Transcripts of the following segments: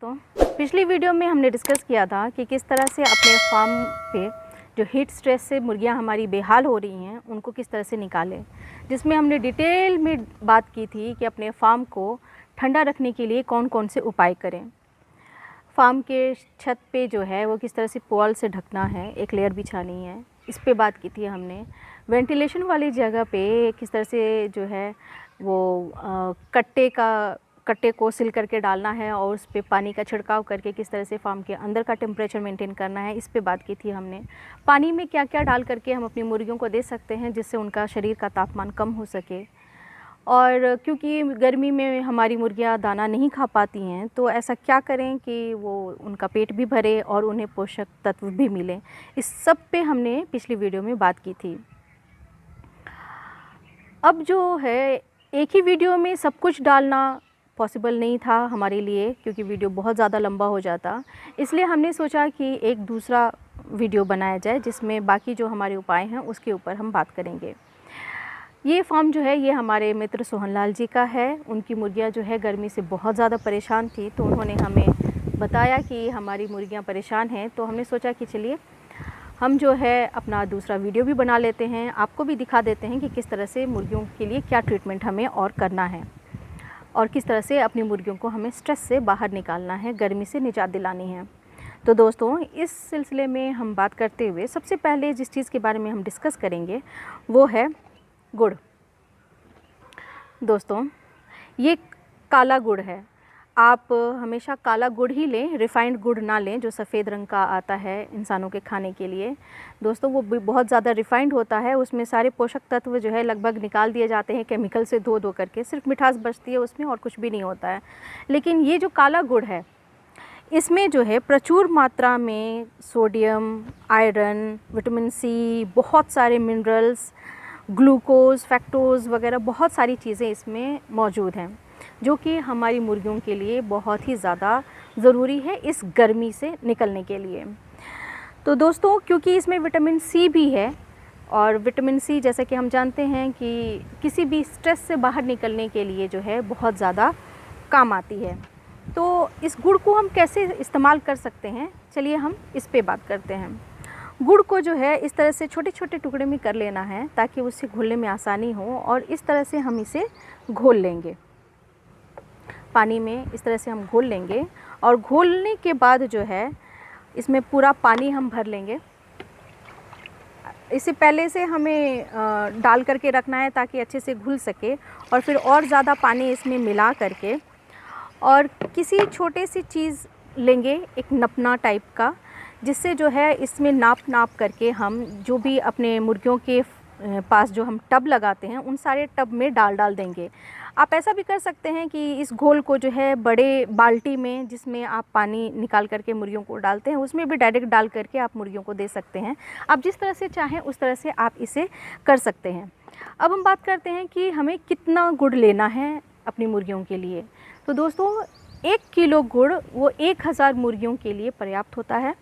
तो पिछली वीडियो में हमने डिस्कस किया था कि किस तरह से अपने फार्म पे जो हीट स्ट्रेस से मुर्गियां हमारी बेहाल हो रही हैं उनको किस तरह से निकालें, जिसमें हमने डिटेल में बात की थी कि अपने फार्म को ठंडा रखने के लिए कौन कौन से उपाय करें। फार्म के छत पे जो है वो किस तरह से पुआल से ढकना है, एक लेयर बिछानी है, इस पे बात की थी हमने। वेंटिलेशन वाली जगह पे किस तरह से जो है वो कट्टे को सिल करके डालना है और उस पे पानी का छिड़काव करके किस तरह से फार्म के अंदर का टेम्परेचर मेंटेन करना है, इस पे बात की थी हमने। पानी में क्या क्या डाल करके हम अपनी मुर्गियों को दे सकते हैं जिससे उनका शरीर का तापमान कम हो सके। और क्योंकि गर्मी में हमारी मुर्गियां दाना नहीं खा पाती हैं, तो ऐसा क्या करें कि वो उनका पेट भी भरे और उन्हें पोषक तत्व भी मिले, इस सब पे हमने पिछली वीडियो में बात की थी। अब जो है एक ही वीडियो में सब कुछ डालना पॉसिबल नहीं था हमारे लिए, क्योंकि वीडियो बहुत ज़्यादा लंबा हो जाता, इसलिए हमने सोचा कि एक दूसरा वीडियो बनाया जाए जिसमें बाकी जो हमारे उपाय हैं उसके ऊपर हम बात करेंगे। ये फार्म जो है ये हमारे मित्र सोहनलाल जी का है। उनकी मुर्गियां जो है गर्मी से बहुत ज़्यादा परेशान थी, तो उन्होंने हमें बताया कि हमारी मुर्गियां परेशान हैं, तो हमने सोचा कि चलिए हम जो है अपना दूसरा वीडियो भी बना लेते हैं, आपको भी दिखा देते हैं कि किस तरह से मुर्गियों के लिए क्या ट्रीटमेंट हमें और करना है और किस तरह से अपनी मुर्गियों को हमें स्ट्रेस से बाहर निकालना है, गर्मी से निजात दिलानी है। तो दोस्तों, इस सिलसिले में हम बात करते हुए सबसे पहले जिस चीज़ के बारे में हम डिस्कस करेंगे वो है गुड़। दोस्तों, ये काला गुड़ है। आप हमेशा काला गुड़ ही लें, रिफ़ाइंड गुड़ ना लें जो सफ़ेद रंग का आता है इंसानों के खाने के लिए। दोस्तों, वो भी बहुत ज़्यादा रिफ़ाइंड होता है, उसमें सारे पोषक तत्व जो है लगभग निकाल दिए जाते हैं केमिकल से धो करके, सिर्फ मिठास बचती है उसमें और कुछ भी नहीं होता है। लेकिन ये जो काला गुड़ है इसमें जो है प्रचुर मात्रा में सोडियम, आयरन, विटामिन सी, बहुत सारे मिनरल्स, ग्लूकोज़, फैक्टोज़ वगैरह बहुत सारी चीज़ें इसमें मौजूद हैं जो कि हमारी मुर्गियों के लिए बहुत ही ज़्यादा ज़रूरी है इस गर्मी से निकलने के लिए। तो दोस्तों, क्योंकि इसमें विटामिन सी भी है और विटामिन सी जैसा कि हम जानते हैं कि किसी भी स्ट्रेस से बाहर निकलने के लिए जो है बहुत ज़्यादा काम आती है। तो इस गुड़ को हम कैसे इस्तेमाल कर सकते हैं, चलिए हम इस पे बात करते हैं। गुड़ को जो है इस तरह से छोटे छोटे टुकड़े में कर लेना है ताकि उससे घोलने में आसानी हो, और इस तरह से हम इसे घोल लेंगे। पानी में इस तरह से हम घोल लेंगे और घोलने के बाद जो है इसमें पूरा पानी हम भर लेंगे। इसे पहले से हमें डाल करके रखना है ताकि अच्छे से घुल सके, और फिर और ज़्यादा पानी इसमें मिला करके और किसी छोटे सी चीज़ लेंगे, एक नपना टाइप का, जिससे जो है इसमें नाप करके हम जो भी अपने मुर्गियों के पास जो हम टब लगाते हैं उन सारे टब में डाल देंगे। आप ऐसा भी कर सकते हैं कि इस घोल को जो है बड़े बाल्टी में, जिसमें आप पानी निकाल करके मुर्गियों को डालते हैं, उसमें भी डायरेक्ट डाल करके आप मुर्गियों को दे सकते हैं। आप जिस तरह से चाहें उस तरह से आप इसे कर सकते हैं। अब हम बात करते हैं कि हमें कितना गुड़ लेना है अपनी मुर्गियों के लिए। तो दोस्तों, 1 किलो गुड़ वो 1000 मुर्गियों के लिए पर्याप्त होता है।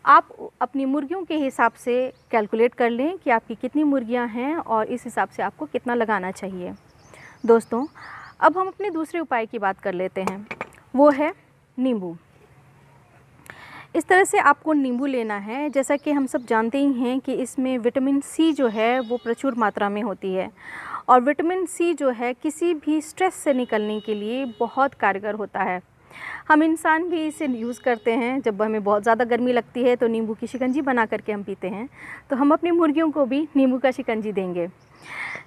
आप अपनी मुर्गियों के हिसाब से कैलकुलेट कर लें कि आपकी कितनी मुर्गियां हैं और इस हिसाब से आपको कितना लगाना चाहिए। दोस्तों, अब हम अपने दूसरे उपाय की बात कर लेते हैं, वो है नींबू। इस तरह से आपको नींबू लेना है। जैसा कि हम सब जानते ही हैं कि इसमें विटामिन सी जो है वो प्रचुर मात्रा में होती है, और विटामिन सी जो है किसी भी स्ट्रेस से निकलने के लिए बहुत कारगर होता है। हम इंसान भी इसे यूज़ करते हैं। जब हमें बहुत ज़्यादा गर्मी लगती है तो नींबू की शिकंजी बना करके हम पीते हैं, तो हम अपनी मुर्गियों को भी नींबू का शिकंजी देंगे।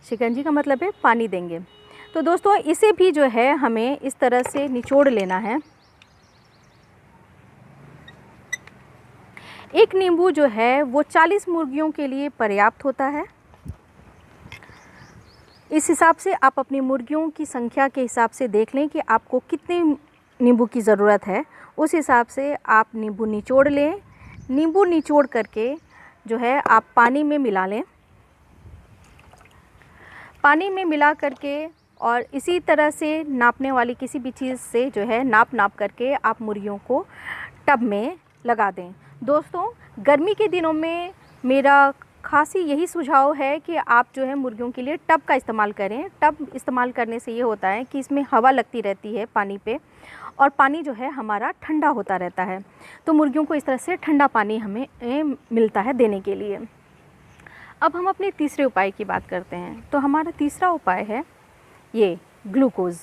शिकंजी का मतलब है पानी देंगे। तो दोस्तों, इसे भी जो है हमें इस तरह से निचोड़ लेना है। एक नींबू जो है वो 40 मुर्गियों के लिए पर्याप्त होता है। इस हिसाब से आप अपनी मुर्गियों की संख्या के हिसाब से देख लें कि आपको कितने नींबू की ज़रूरत है, उस हिसाब से आप नींबू निचोड़ लें। नींबू निचोड़ करके जो है आप पानी में मिला लें। पानी में मिला करके और इसी तरह से नापने वाली किसी भी चीज़ से जो है नाप करके आप मुर्गियों को टब में लगा दें। दोस्तों, गर्मी के दिनों में मेरा खास ही यही सुझाव है कि आप जो है मुर्गियों के लिए टब का इस्तेमाल करें। टब इस्तेमाल करने से ये होता है कि इसमें हवा लगती रहती है पानी पे, और पानी जो है हमारा ठंडा होता रहता है। तो मुर्गियों को इस तरह से ठंडा पानी हमें मिलता है देने के लिए। अब हम अपने तीसरे उपाय की बात करते हैं। तो हमारा तीसरा उपाय है ये ग्लूकोज़।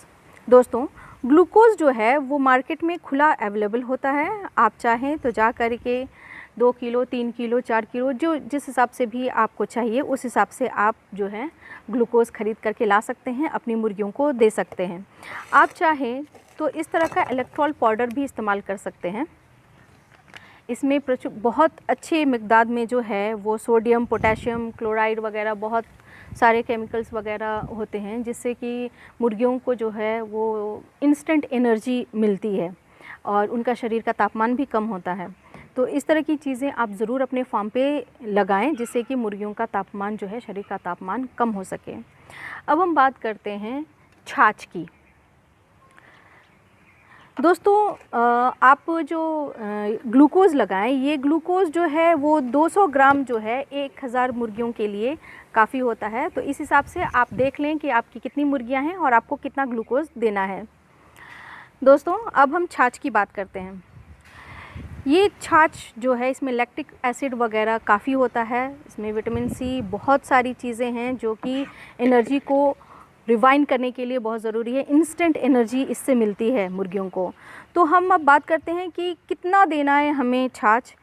दोस्तों, ग्लूकोज़ जो है वो मार्केट में खुला अवेलेबल होता है। आप चाहें तो जा कर के 2 किलो, 3 किलो, 4 किलो, जो जिस हिसाब से भी आपको चाहिए उस हिसाब से आप जो है ग्लूकोज़ ख़रीद करके ला सकते हैं, अपनी मुर्गियों को दे सकते हैं। आप चाहें तो इस तरह का इलेक्ट्रॉल पाउडर भी इस्तेमाल कर सकते हैं। इसमें बहुत अच्छे मिक़दार में जो है वो सोडियम, पोटेशियम, क्लोराइड वगैरह बहुत सारे केमिकल्स वगैरह होते हैं, जिससे कि मुर्गियों को जो है वो इंस्टेंट एनर्जी मिलती है और उनका शरीर का तापमान भी कम होता है। तो इस तरह की चीज़ें आप ज़रूर अपने फार्म पे लगाएं, जिससे कि मुर्गियों का तापमान जो है, शरीर का तापमान कम हो सके। अब हम बात करते हैं छाछ की। दोस्तों, आप जो ग्लूकोज़ लगाएं, ये ग्लूकोज़ जो है वो 200 ग्राम जो है 1000 मुर्गियों के लिए काफ़ी होता है। तो इस हिसाब से आप देख लें कि आपकी कितनी मुर्गियां हैं और आपको कितना ग्लूकोज़ देना है। दोस्तों, अब हम छाछ की बात करते हैं। ये छाछ जो है इसमें लैक्टिक एसिड वगैरह काफ़ी होता है, इसमें विटामिन सी, बहुत सारी चीज़ें हैं जो कि एनर्जी को रिवाइंड करने के लिए बहुत ज़रूरी है। इंस्टेंट एनर्जी इससे मिलती है मुर्गियों को। तो हम अब बात करते हैं कि कितना देना है हमें छाछ।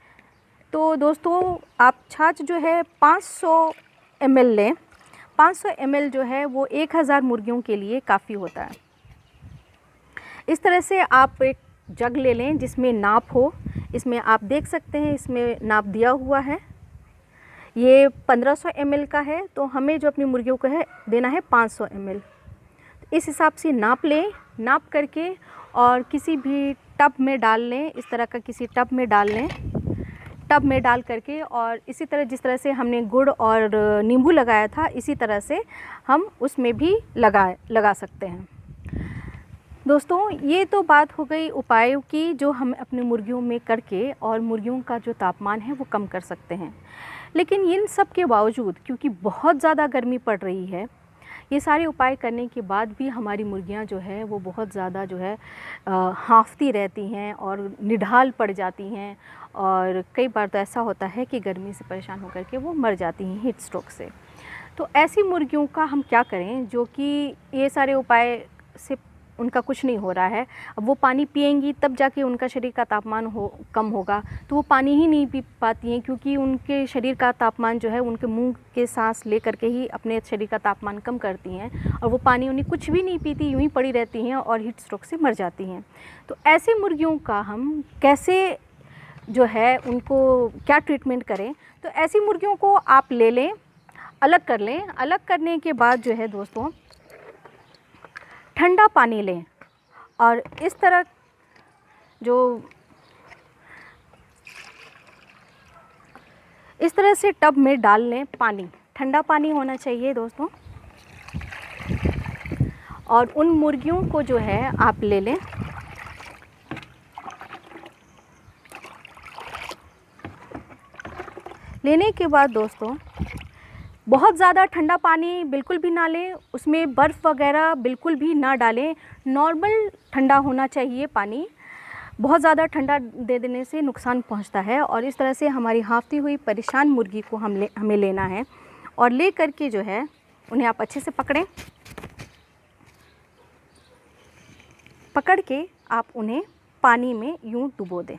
तो दोस्तों, आप छाछ जो है 500 ml लें। 500 ml जो है वो 1000 मुर्गियों के लिए काफ़ी होता है। इस तरह से आप एक जग ले लें जिसमें नाप हो। इसमें आप देख सकते हैं, इसमें नाप दिया हुआ है। ये 1500 ml का है, तो हमें जो अपनी मुर्गियों को है देना है 500 ml। इस हिसाब से नाप लें, नाप करके और किसी भी टब में डाल लें। इस तरह का किसी टब में डाल लें। टब में डाल करके और इसी तरह जिस तरह से हमने गुड़ और नींबू लगाया था, इसी तरह से हम उसमें भी लगा सकते हैं। दोस्तों, ये तो बात हो गई उपायों की जो हम अपनी मुर्गियों में करके और मुर्गियों का जो तापमान है वो कम कर सकते हैं। लेकिन इन सब के बावजूद, क्योंकि बहुत ज़्यादा गर्मी पड़ रही है, ये सारे उपाय करने के बाद भी हमारी मुर्गियां जो है वो बहुत ज़्यादा जो है हाँफती रहती हैं और निढाल पड़ जाती हैं, और कई बार तो ऐसा होता है कि गर्मी से परेशान होकर के वो मर जाती हैं हीट स्ट्रोक से। तो ऐसी मुर्गियों का हम क्या करें जो कि ये सारे उपाय से उनका कुछ नहीं हो रहा है। अब वो पानी पिएंगी तब जाके उनका शरीर का तापमान कम होगा। तो वो पानी ही नहीं पी पाती हैं, क्योंकि उनके शरीर का तापमान जो है उनके मुंह के सांस ले करके ही अपने शरीर का तापमान कम करती हैं, और वो पानी उन्हें कुछ भी नहीं पीती, यूँ ही पड़ी रहती हैं और हीट स्ट्रोक से मर जाती हैं। तो ऐसे मुर्गियों का हम कैसे जो है उनको क्या ट्रीटमेंट करें? तो ऐसी मुर्गियों को आप ले लें, अलग कर लें। अलग करने के बाद जो है दोस्तों, ठंडा पानी लें और इस तरह से टब में डाल लें। पानी ठंडा पानी होना चाहिए दोस्तों। और उन मुर्गियों को जो है आप ले लें। लेने के बाद दोस्तों, बहुत ज़्यादा ठंडा पानी बिल्कुल भी ना लें, उसमें बर्फ़ वगैरह बिल्कुल भी ना डालें। नॉर्मल ठंडा होना चाहिए पानी। बहुत ज़्यादा ठंडा दे देने से नुकसान पहुंचता है। और इस तरह से हमारी हाँफती हुई परेशान मुर्गी को हमें लेना है, और ले करके जो है उन्हें आप अच्छे से पकड़ें। पकड़ के आप उन्हें पानी में यूँ डुबो दें।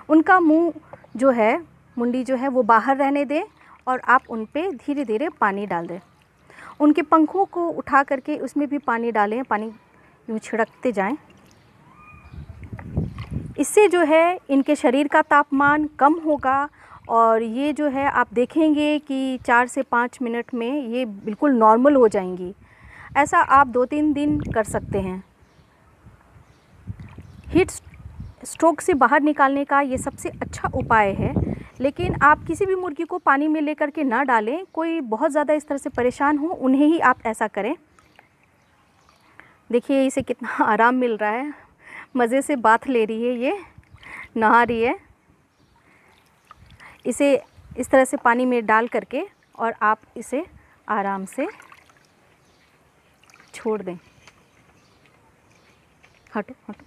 उनका मुंह जो है, मुंडी जो है वो बाहर रहने दें, और आप उन पे धीरे धीरे पानी डाल दें। उनके पंखों को उठा करके उसमें भी पानी डालें, पानी यूँ छिड़कते जाएं। इससे जो है इनके शरीर का तापमान कम होगा, और ये जो है आप देखेंगे कि 4 से 5 मिनट में ये बिल्कुल नॉर्मल हो जाएंगी। ऐसा आप 2-3 दिन कर सकते हैं। हीट स्ट्रोक से बाहर निकालने का ये सबसे अच्छा उपाय है। लेकिन आप किसी भी मुर्गी को पानी में लेकर के ना डालें। कोई बहुत ज़्यादा इस तरह से परेशान हो, उन्हें ही आप ऐसा करें। देखिए इसे कितना आराम मिल रहा है, मज़े से बाथ ले रही है, ये नहा रही है। इसे इस तरह से पानी में डाल करके और आप इसे आराम से छोड़ दें। हटो हटो।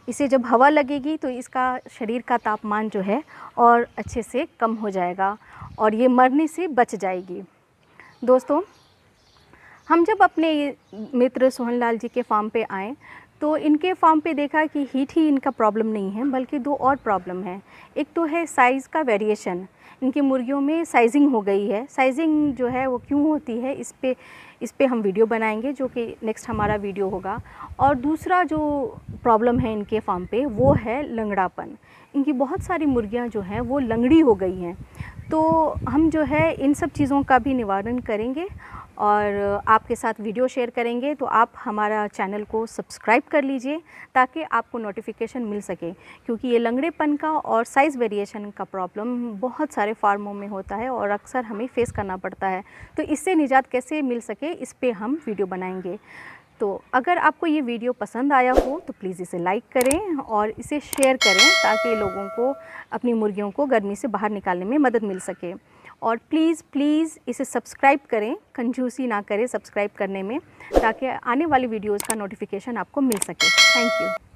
इसे जब हवा लगेगी तो इसका शरीर का तापमान जो है और अच्छे से कम हो जाएगा और ये मरने से बच जाएगी। दोस्तों, हम जब अपने मित्र सोहनलाल जी के फार्म पे आए तो इनके फार्म पे देखा कि हीट ही इनका प्रॉब्लम नहीं है, बल्कि दो और प्रॉब्लम है। एक तो है साइज़ का वेरिएशन, इनकी मुर्गियों में साइजिंग हो गई है। साइजिंग जो है वो क्यों होती है, इस पे हम वीडियो बनाएंगे, जो कि नेक्स्ट हमारा वीडियो होगा। और दूसरा जो प्रॉब्लम है इनके फार्म पे वो है लंगड़ापन। इनकी बहुत सारी मुर्गियां जो हैं वो लंगड़ी हो गई हैं। तो हम जो है इन सब चीज़ों का भी निवारण करेंगे और आपके साथ वीडियो शेयर करेंगे। तो आप हमारा चैनल को सब्सक्राइब कर लीजिए ताकि आपको नोटिफिकेशन मिल सके, क्योंकि ये लंगड़ेपन का और साइज़ वेरिएशन का प्रॉब्लम बहुत सारे फार्मों में होता है और अक्सर हमें फेस करना पड़ता है। तो इससे निजात कैसे मिल सके, इस पे हम वीडियो बनाएंगे। तो अगर आपको ये वीडियो पसंद आया हो तो प्लीज़ इसे लाइक करें और इसे शेयर करें ताकि लोगों को अपनी मुर्गियों को गर्मी से बाहर निकालने में मदद मिल सके। और प्लीज़ इसे सब्सक्राइब करें, कंजूसी ना करें सब्सक्राइब करने में, ताकि आने वाली वीडियोज़ का नोटिफिकेशन आपको मिल सके। Thank you.